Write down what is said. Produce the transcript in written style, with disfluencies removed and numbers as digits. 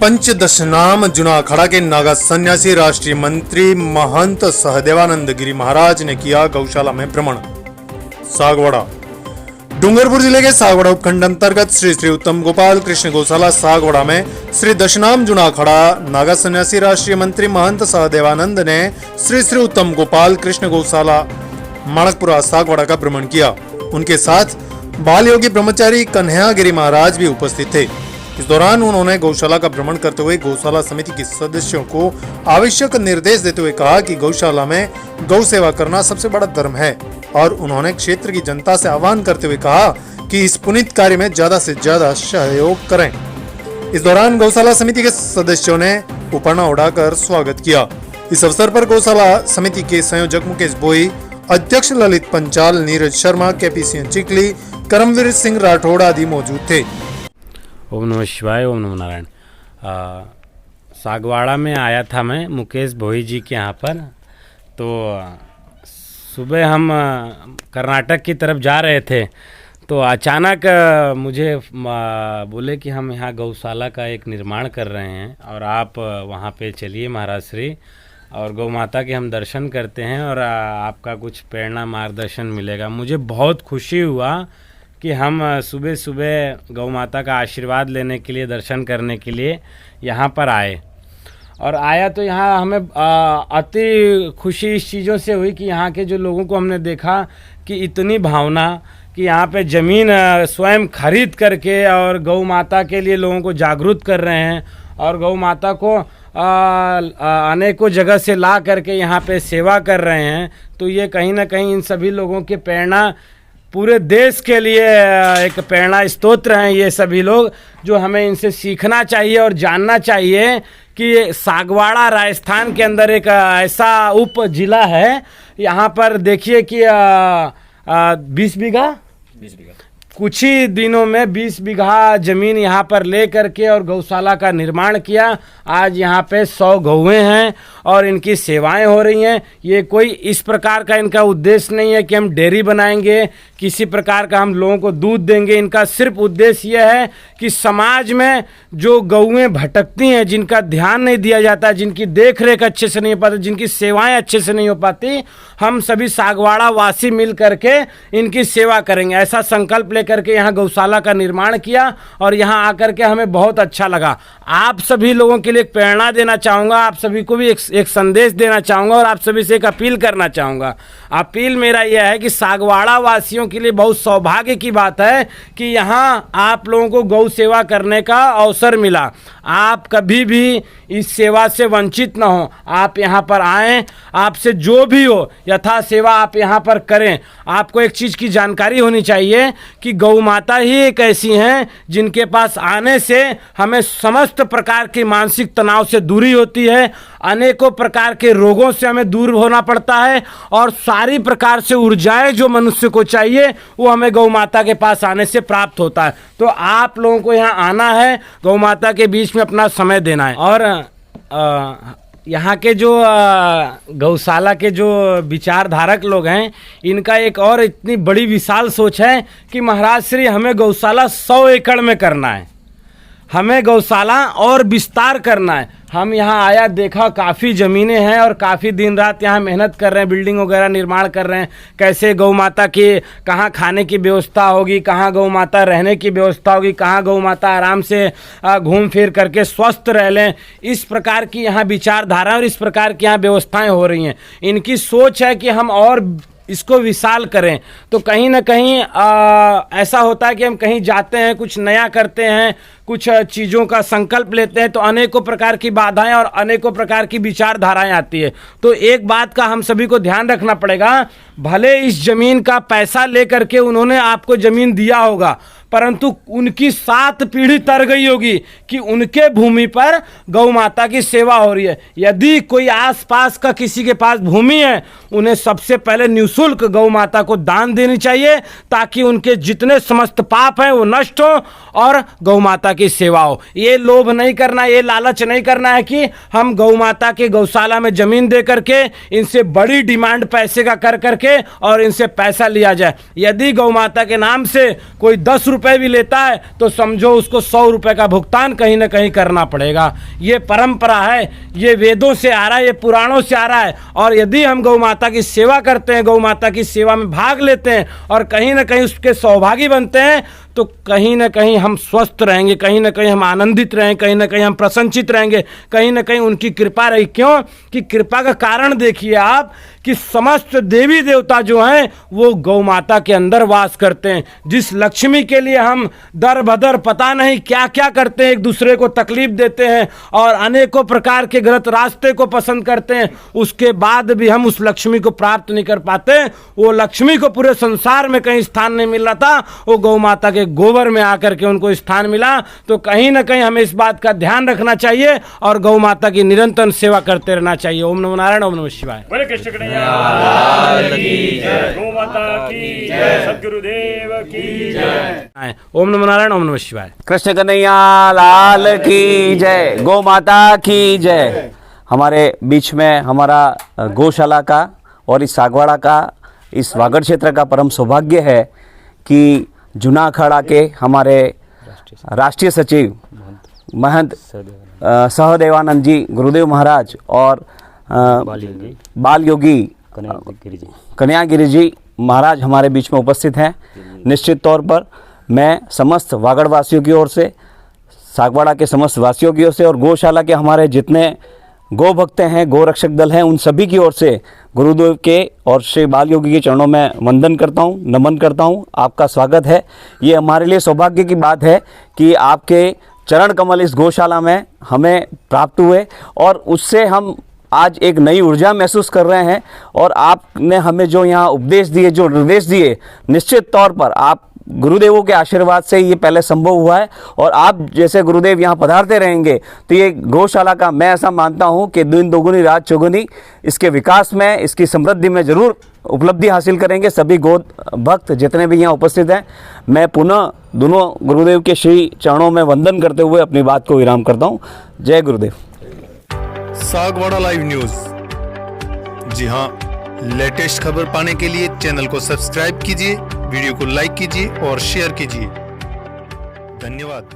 पंचदशनाम जूनागढ़ के नागा सन्यासी राष्ट्रीय मंत्री महंत सहदेवानंद गिरी महाराज ने किया गौशाला में भ्रमण। सागवाड़ा डूंगरपुर जिले के सागवाड़ा उपखंड अंतर्गत श्री श्री उत्तम गोपाल कृष्ण गौशाला सागवाड़ा में श्री दशनाम जूनागढ़ नागा सन्यासी राष्ट्रीय मंत्री महंत सहदेवानंद ने श्री श्री उत्तम गोपाल कृष्ण गौशाला माणकपुरा सागवाड़ा का भ्रमण किया। उनके साथ बाल योगी ब्रह्मचारी कन्हैया गिरी महाराज भी उपस्थित थे। इस दौरान उन्होंने गौशाला का भ्रमण करते हुए गौशाला समिति के सदस्यों को आवश्यक निर्देश देते हुए कहा कि गौशाला में गौ सेवा करना सबसे बड़ा धर्म है और उन्होंने क्षेत्र की जनता से आह्वान करते हुए कहा कि इस पुनीत कार्य में ज्यादा से ज्यादा सहयोग करें। इस दौरान गौशाला समिति के सदस्यों ने उपरना उड़ाकर स्वागत किया। इस अवसर पर गौशाला समिति के संयोजक मुकेश बोई, अध्यक्ष ललित पंचाल, नीरज शर्मा, केपी सिंह चिकली, करमवीर सिंह राठौड़ आदि मौजूद थे। ओम नमः शिवाय, ओम नमः नारायण। सागवाड़ा में आया था मैं मुकेश भोई जी के यहाँ पर। तो सुबह हम कर्नाटक की तरफ जा रहे थे तो अचानक मुझे बोले कि हम यहाँ गौशाला का एक निर्माण कर रहे हैं और आप वहाँ पे चलिए महाराज श्री, और गौ माता के हम दर्शन करते हैं और आपका कुछ प्रेरणा मार्गदर्शन मिलेगा। मुझे बहुत खुशी हुआ कि हम सुबह सुबह गौ माता का आशीर्वाद लेने के लिए, दर्शन करने के लिए यहाँ पर आए। और आया तो यहाँ हमें अति खुशी इस चीज़ों से हुई कि यहाँ के जो लोगों को हमने देखा कि इतनी भावना कि यहाँ पे ज़मीन स्वयं खरीद करके और गौ माता के लिए लोगों को जागरूक कर रहे हैं और गौ माता को अनेकों जगह से ला करके यहाँ पे सेवा कर रहे हैं। तो ये कहीं ना कहीं इन सभी लोगों की प्रेरणा पूरे देश के लिए एक प्रेरणा स्तोत्र हैं ये सभी लोग, जो हमें इनसे सीखना चाहिए और जानना चाहिए कि सागवाड़ा राजस्थान के अंदर एक ऐसा उप जिला है। यहाँ पर देखिए कि 20 बीघा कुछ ही दिनों में 20 बीघा ज़मीन यहाँ पर ले करके और गौशाला का निर्माण किया। आज यहाँ पे 100 गौएँ हैं और इनकी सेवाएं हो रही हैं। ये कोई इस प्रकार का इनका उद्देश्य नहीं है कि हम डेयरी बनाएंगे, किसी प्रकार का हम लोगों को दूध देंगे। इनका सिर्फ उद्देश्य यह है कि समाज में जो गौएँ भटकती हैं, जिनका ध्यान नहीं दिया जाता, जिनकी देख रेख अच्छे से नहीं हो पाती, जिनकी सेवाएँ अच्छे से नहीं हो पाती, हम सभी सागवाड़ा वासी मिल करके इनकी सेवा करेंगे। ऐसा संकल्प करके यहाँ गौशाला का निर्माण किया और यहाँ आकर के हमें बहुत अच्छा लगा। आप सभी लोगों के लिए एक प्रेरणा देना चाहूँगा, आप सभी को भी एक संदेश देना चाहूँगा और आप सभी से एक अपील करना चाहूँगा। अपील मेरा यह है कि सागवाड़ा वासियों के लिए बहुत सौभाग्य की बात है कि यहाँ आप लोगों को गौ सेवा करने का अवसर मिला। आप कभी भी इस सेवा से वंचित ना हो, आप यहाँ पर आएँ, आपसे जो भी हो यथा सेवा आप यहाँ पर करें। आपको एक चीज़ की जानकारी होनी चाहिए कि गौ माता ही एक ऐसी हैं जिनके पास आने से हमें समस्त प्रकार के मानसिक तनाव से दूरी होती है, अनेकों प्रकार के रोगों से हमें दूर होना पड़ता है और सारी प्रकार से ऊर्जाएं जो मनुष्य को चाहिए वो हमें गौ माता के पास आने से प्राप्त होता है। तो आप लोगों को यहाँ आना है, गौ माता के बीच में अपना समय देना है। और यहाँ के जो गौशाला के जो विचारधारक लोग हैं, इनका एक और इतनी बड़ी विशाल सोच है कि महाराज श्री हमें गौशाला 100 एकड़ में करना है, हमें गौशाला और विस्तार करना है। हम यहाँ आया, देखा काफ़ी ज़मीनें हैं और काफ़ी दिन रात यहाँ मेहनत कर रहे हैं, बिल्डिंग वगैरह निर्माण कर रहे हैं। कैसे गौ माता की कहाँ खाने की व्यवस्था होगी, कहाँ गौ माता रहने की व्यवस्था होगी, कहाँ गौ माता आराम से घूम फिर करके स्वस्थ रह लें, इस प्रकार की यहाँ विचारधारा और इस प्रकार की यहाँ व्यवस्थाएँ हो रही हैं। इनकी सोच है कि हम और इसको विशाल करें। तो कहीं ना कहीं ऐसा होता है कि हम कहीं जाते हैं, कुछ नया करते हैं, कुछ चीज़ों का संकल्प लेते हैं तो अनेकों प्रकार की बाधाएं और अनेकों प्रकार की विचारधाराएं आती है। तो एक बात का हम सभी को ध्यान रखना पड़ेगा, भले इस ज़मीन का पैसा लेकर के उन्होंने आपको ज़मीन दिया होगा, परंतु उनकी 7 पीढ़ी तर गई होगी कि उनके भूमि पर गौ माता की सेवा हो रही है। यदि कोई आसपास का किसी के पास भूमि है, उन्हें सबसे पहले निःशुल्क गौ माता को दान देनी चाहिए ताकि उनके जितने समस्त पाप हैं वो नष्ट हो और गौ माता की सेवा हो। ये लोभ नहीं करना, ये लालच नहीं करना है कि हम गौ माता के गौशाला में जमीन दे करके इनसे बड़ी डिमांड पैसे का कर करके और इनसे पैसा लिया जाए। यदि गौ माता के नाम से कोई 10 रुपए भी लेता है तो समझो उसको 100 रुपए का भुगतान कहीं ना कहीं करना पड़ेगा। ये परंपरा है, ये वेदों से आ रहा है, ये पुराणों से आ रहा है। और यदि हम गौ माता की सेवा करते हैं, गौ माता की सेवा में भाग लेते हैं और कहीं ना कहीं उसके सहभागी बनते हैं तो कहीं ना कहीं हम स्वस्थ रहेंगे, कहीं ना कहीं हम आनंदित रहेंगे, कहीं ना कहीं हम प्रसन्नचित रहेंगे, कहीं ना कहीं उनकी कृपा रही। क्यों कि कृपा का कारण देखिए आप कि समस्त देवी देवता जो हैं वो गौ माता के अंदर वास करते हैं। जिस लक्ष्मी के लिए हम दर बदर पता नहीं क्या क्या करते हैं, एक दूसरे को तकलीफ देते हैं और अनेकों प्रकार के गलत रास्ते को पसंद करते हैं, उसके बाद भी हम उस लक्ष्मी को प्राप्त नहीं कर पाते। वो लक्ष्मी को पूरे संसार में कहीं स्थान नहीं मिल रहा था, वो गौ माता के गोबर में आकर के उनको स्थान मिला। तो कहीं ना कहीं हमें इस बात का ध्यान रखना चाहिए और गौ माता की निरंतर सेवा करते रहना चाहिए। ओम नमो नारायण, ओम नमः शिवाय। बोले कृष्ण कन्हैया लाल की जय, गौ माता की जय, सद्गुरुदेव की जय। ओम नमो नारायण, ओम नमः शिवाय। कृष्ण कन्हैया लाल की जय, गौ माता की जय। हमारे बीच में हमारा गौशाला का और इस सागवाड़ा का, इस वागड़ क्षेत्र का परम सौभाग्य है कि जूना अखाड़ा के हमारे राष्ट्रीय सचिव महंत सहदेवानंद जी गुरुदेव महाराज और बाल योगी कन्यागिरी जी महाराज हमारे बीच में उपस्थित हैं। निश्चित तौर पर मैं समस्त वागड़ वासियों की ओर से, सागवाड़ा के समस्त वासियों की ओर से और गौशाला के हमारे जितने गौ भक्त हैं, गौ रक्षक दल हैं, उन सभी की ओर से गुरुदेव के और श्री बाल योगी के चरणों में वंदन करता हूं, नमन करता हूं। आपका स्वागत है। ये हमारे लिए सौभाग्य की बात है कि आपके चरण कमल इस गौशाला में हमें प्राप्त हुए और उससे हम आज एक नई ऊर्जा महसूस कर रहे हैं। और आपने हमें जो यहाँ उपदेश दिए, जो निर्देश दिए, निश्चित तौर पर आप गुरुदेवों के आशीर्वाद से ये पहले संभव हुआ है और आप जैसे गुरुदेव यहाँ पधारते रहेंगे तो ये गौशाला का, मैं ऐसा मानता हूँ कि दिन दोगुनी रात चौगुनी इसके विकास में, इसकी समृद्धि में जरूर उपलब्धि हासिल करेंगे सभी गौ भक्त जितने भी यहाँ उपस्थित हैं। मैं पुनः दोनों गुरुदेव के श्री चरणों में वंदन करते हुए अपनी बात को विराम करता हूँ। जय गुरुदेव। Sagwara live news. जी हाँ, लेटेस्ट खबर पाने के लिए चैनल को सब्सक्राइब कीजिए, वीडियो को लाइक कीजिए और शेयर कीजिए। धन्यवाद।